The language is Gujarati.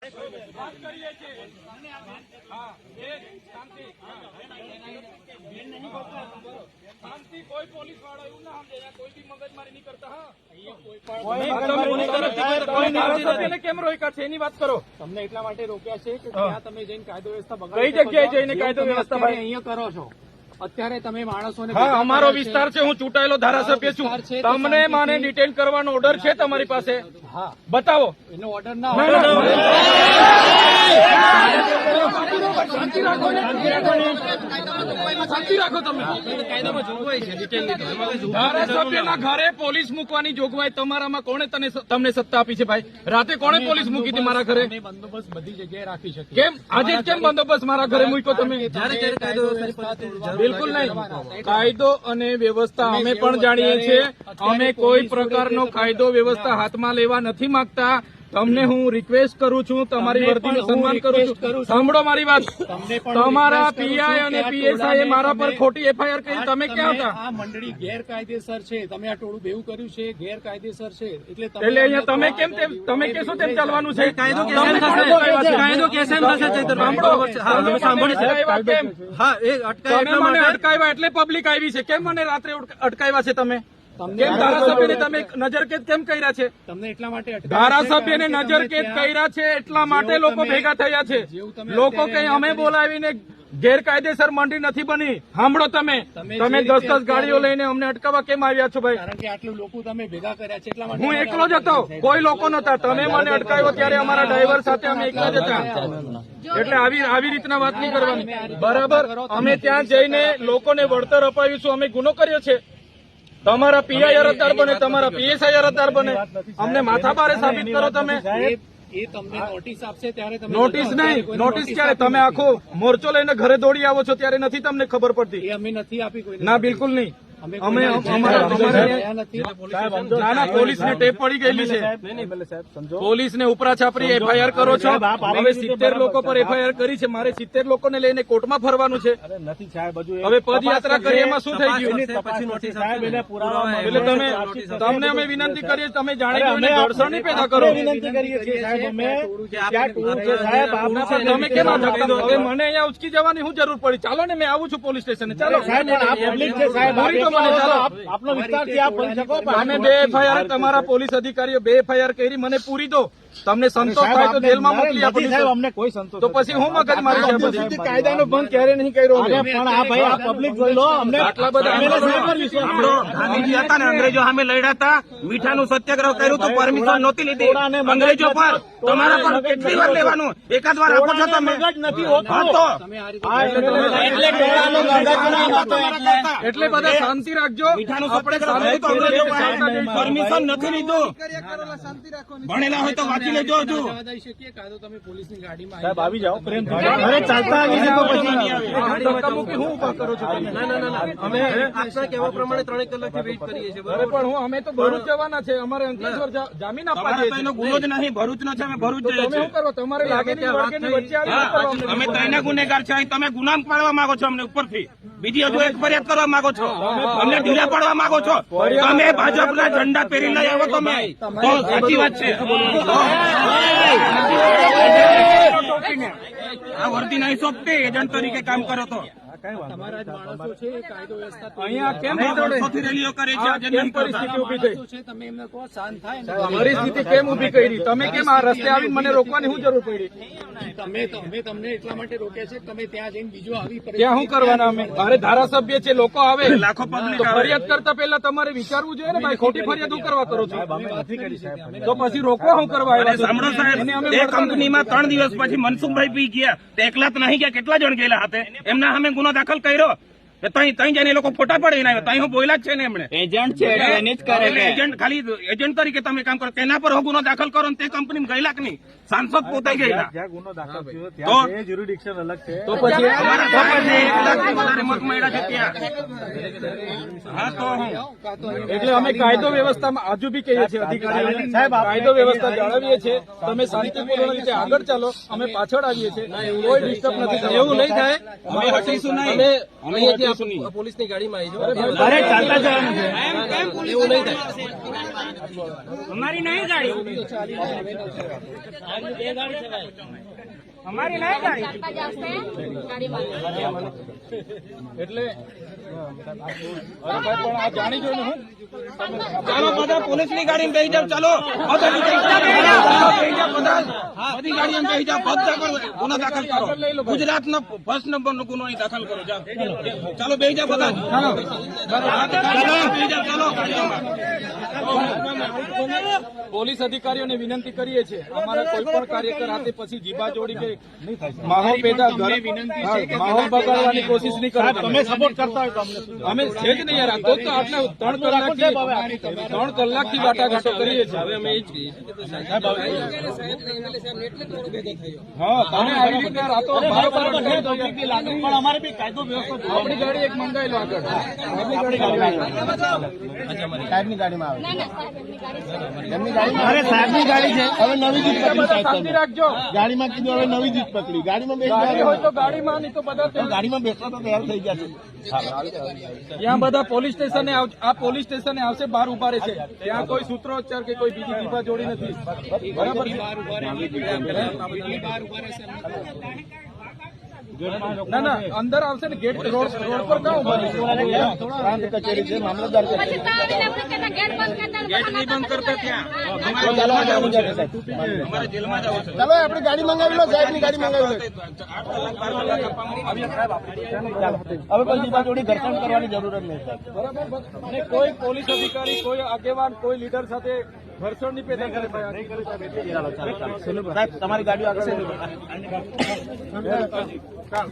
વાત કરીએ છીએ હા શાંતિ કોઈ પોલીસ વાળો એવું ના સમજે કોઈ બી મગજમારી નહીં કરતા હા કેમ રોક્યા છે એની વાત કરો તમને એટલા માટે રોક્યા છે કે ત્યાં તમે જઈને કાયદો વ્યવસ્થા બગાડો કઈ જગ્યાએ જઈને કાયદો વ્યવસ્થા ભાઈ અહીંયા કરો છો અત્યારે તમે માણસોને હા અમારો વિસ્તાર છે હું ચૂંટાયેલો ધારાસભ્ય છું તમને મને ડિટેન કરવાનો ઓર્ડર છે તમારી પાસે હા બતાવો એનો ઓર્ડર ના શાંતિ રાખો તમે કાયદામાં જોગવાઈ છે ધારાસભ્યના ઘરે પોલીસ મૂકવાની જોગવાઈ તમારામાં કોણે તમને સત્તા આપી છે ભાઈ રાતે કોણે પોલીસ મૂકી હતી મારા ઘરે બંદોબસ્ત બધી જગ્યાએ રાખી શકીએ કેમ આજે કેમ બંદોબસ્ત મારા ઘરે મૂક્યો તમે બિલકુલ નહીં કાયદો અને વ્યવસ્થા અમે પણ જાણીએ છીએ અમે કોઈ પ્રકારનો કાયદો વ્યવસ્થા હાથમાં લેવા નથી માંગતા તમને હું રિક્વેસ્ટ કરું છું તમારી વર્દીનું સન્માન કરું છું સાંભળો મારી વાત તમારા પીઆઈ અને પીએસઆઈ મારા પર ખોટી એફઆઈઆર કરી તમે ક્યાં હતા આ મંડળી ગેરકાયદેસર છે તમે આ ટોળું બેવું કર્યું છે ગેરકાયદેસર છે એટલે અહીંયા તમે કેમ તમે કેશો તેમ ચાલવાનું છે કાયદો અટકાવ્યા એટલે પબ્લિક આવી છે કેમ મને રાત્રે અટકાવ્યા છે તમે કેમ ધારાસભ્યને તમે નજરકેદ કેમ કર્યા છે તમને એટલા માટે ધારાસભ્યને નજરકેદ કર્યા છે એટલા માટે લોકો ભેગા થયા છે લોકો કઈ અમે બોલાવીને ગેરકાયદેસર મંડળી નથી બની સાંભળો તમે 10 ગાડીઓ લઈને અમને અટકાવવા કેમ આવ્યા છો ભાઈ કારણ કે આટલું લોકો તમે ભેગા કર્યા છે એટલા માટે હું એકલો જ હતો કોઈ લોકો નતા તમે મને અટકાવ્યો ત્યારે અમારા ડ્રાઈવર સાથે અમે એકલા જ હતા એટલે આવી રીતના વાત નહીં કરવાની બરાબર અમે ત્યાં જઈને લોકોને વળતર અપાવીશું અમે ગુનો કર્યો છે તમારા પીઆઈ અરજદાર બને તમારા પીએસઆઈ અરજદાર બને અમને માથાભારે સાબિત કરો તમે એ તમને નોટિસ આપશે ત્યારે તમે નોટિસ નહીં નોટિસ ક્યારે તમે આખો મોરચો લઈને ઘરે દોડી આવો છો ત્યારે નથી તમને ખબર પડતી એ અમે નથી આપી કોઈ ના બિલકુલ નહીં અમે ના પોલીસને ટેપ પડી ગયેલી છે પોલીસને ઉપરા છાપરી એફઆઈઆર કરો છો હવે 70 લોકો પર એફઆઈઆર કરી છે મારે 70 લોકોને લઈને કોર્ટમાં ફરવાનું છે હવે પદયાત્રા કરી એમાં શું થઈ ગયું એટલે તમને અમે વિનંતી કરીએ તમે જાણી જોઈને ઘર્ષણ નહીં પેદા કરો તમે કેમ હવે મને અહીંયા ઉચકી જવાની શું જરૂર પડી ચાલો ને મેં આવું છું પોલીસ સ્ટેશને ચાલો આપનો વિસ્તાર છે આપ બની શકો અમે 2 એફઆઈઆર તમારા પોલીસ અધિકારીઓ 2 એફઆઈઆર કરી મને પૂરી દો તમને સંતોષ થાય તો જેલમાં મોકલી આપો અમને કોઈ સંતોષ તો પછી હું મગજ મારી કાયદાનો ભંગ ક્યારે નહીં કર્યો પણ આ ભાઈ આ પબ્લિક જોઈ લો અમને આટલા બધા ગાંધીજી હતા ને અંગ્રેજો સામે લડ્યા હતા મીઠાનું સત્યાગ્રહ કર્યું તો પરમિશન નહોતી લીધી અંગ્રેજો પર તમારા પર કેટલી વાર લેવાનું એકાદ વાર આપો છો તમે એટલે બધા શાંતિ રાખજો પરમિશન નથી લીધું ભણેલા હોય તો વાંચી લેજો હજુ તમે પોલીસની ગાડીમાં સાહેબ આવી જાઓ પ્રેમ ઘરે ચાલતા આવી જાઓ પછી ધક્કામુક્કી હું ઉભા કરો છો અમે આપના કહેવા પ્રમાણે 3 કલાકથી વેઇટ કરીએ છીએ અરે પણ અમે તો ભરૂચ જવાના છે અમારે અંકલેશ્વર જામીન આપવા તમારે તો એનો ગુનો જ નહીં ભરૂચ નો છે અમે ભરૂચ જઈએ તમે શું કરો તમારે લાગે વચ્ચે આવી અમે ત્રણેય ગુનેગાર છે તમે ગુનામ પાડવા માંગો છો અમને ઉપરથી બીજી હજુ એક ફરિયાદ કરવા માંગો છો અમને ઢીલા પાડવા માંગો છો તમે ભાજપના ઝંડા પહેરી લઈ આવો તમે તો સાચી વાત છે આ વર્દી નહીં સોંપતી એજન્ટ તરીકે કામ કરો તો તમારા જ માણસો છે કાયદો વ્યવસ્થા અહીંયા કેમ વર્ષોથી રેલીઓ કરે છે આજે કેમ પરિસ્થિતિ ઉભી થઈ છે તમે એમને કહો શાંત થાય પરિસ્થિતિ કેમ ઉભી કરી તમે કેમ આ રસ્તે આવીને મને રોકવાની શું જરૂર પડી તમે તમને એટલા માટે રોક્યા છે તમે ત્યાં જઈને બીજો આવી ત્યાં શું કરવાના અમે અરે ધારાસભ્ય છે લોકો આવે લાખો પબ્લિક તો ફરિયાદ કરતા પહેલા તમારે વિચારવું જોઈએ ને ભાઈ ખોટી ફરિયાદ શું કરવા કરો છો તો પછી રોકવા શું કરવા આવ્યા છો? સાંભળો સાહેબ એ કંપનીમાં 3 દિવસ પછી મનસુખભાઈ પી ગયા તે એકલા તો નહીં ગયા કેટલા જણ ગયેલા હતા એમના સામે ગુનો દાખલ કર્યો તઈ જઈને લોકો ફોટા પડીને આવ્યા તઈ હું બોલ્યા જ છે ને એમણે એજન્ટ છે એજન્ટ ખાલી એજન્ટ તરીકે તમે કામ કરો તેના પર ગુનો દાખલ કરો ને તે કંપની ગયેલા કે નહીં સાંસદ પોતે ગયેલા તો પછી વધારે મત મળ્યા છે ત્યાં હા તો એટલે અમે કાયદો વ્યવસ્થામાં આજુ બી કહીએ છીએ અધિકારીઓને કાયદો વ્યવસ્થા જાળવીએ છીએ તમે શાંતિપૂર્ણ રીતે આગળ ચાલો અમે પાછળ આવીએ છીએ કોઈ ડિસ્ટર્બ નથી એવું નહીં થાય અમે હટીશું નહીં પોલીસની ગાડીમાં આવી અરે ચાલતા જવાનું છે એવું નહીં થાય. અમારી નહીં ગાડી અમારી નહીં ગાડી એટલે અરે ભાઈ પણ આ જાણી જોઈને હું ચાલો બધા પોલીસની ગાડીમાં બેસી જાવ ચાલો બધા બેસી જાવ બધા બધી ગાડીમાં બેસી જાવ બધા કરો ગુનો દાખલ કરો ગુજરાતનો ફર્સ્ટ નંબરનો ગુનો અહીં દાખલ કરો જાઓ ચાલો બેસી જાવ બધા ચાલો બેસી જાવ ચાલો પોલીસ અધિકારીઓને વિનંતી કરીએ છીએ અમારા કોઈ પણ કાર્યકર હાથે પછી જીભા જોડી કે માહોલ પેદા માહોલ બગાડવાની કોશિશ નહીં કરો. તમે સપોર્ટ કરતા હોય તો અમે છે જ નહીં યાર. આ તો આટલા 3 કલાકથી વાટાઘાટો કરીએ છીએ. હવે અમે એ જ કહીએ હા તમે આવી રીતના રાતો બરાબર પણ અમારે બી કાયદો વ્યવસ્થા આપણી ગાડી એક મંગાવી લો આગળ આપણી ગાડીમાં અરે સાહેબની ગાડી છે હવે નવી જીત પકડી સાહેબ શાંતિ તમે. રાખજો. ગાડીમાં કીધું હવે નવી જીત પકડી ગાડીમાં ગાડી હોય તો બેસી ગાડીમાં નહીં તો બધા ત્યાં ગાડીમાં બેસવા તો તૈયાર થઈ ગયા છે. ત્યાં બધા પોલીસ સ્ટેશને આ પોલીસ સ્ટેશને આવશે બહાર ઉભા રહે છે. ત્યાં કોઈ સૂત્રોચ્ચાર કે કોઈ બીજી જીભા જોડી નથી. બરાબર ના ના અંદર આવશે ને ગેટ રોડ પર ક્યાં ઉભા રહેશે? પ્રાંત કચેરી છે મામલતદાર કચેરી. ગેટ નહીં બંધ કરતા ત્યાં ચાલો આ જવાનું છે સાહેબ. અમારે જેલમાં જવું છે ચાલો આપણી ગાડી મંગાવી લો સાહેબની ગાડી મંગાવી લો. હવે કોઈ જીભા જોડી ઘર્ષણ કરવાની જરૂર જ નહીં સાહેબ. બરાબર અને કોઈ પોલીસ અધિકારી કોઈ આગેવાન કોઈ લીડર સાથે ઘર્ષણ નહીં પેદા કરે ભાઈ. સાહેબ તમારી ગાડીઓ આગળ ચાલ.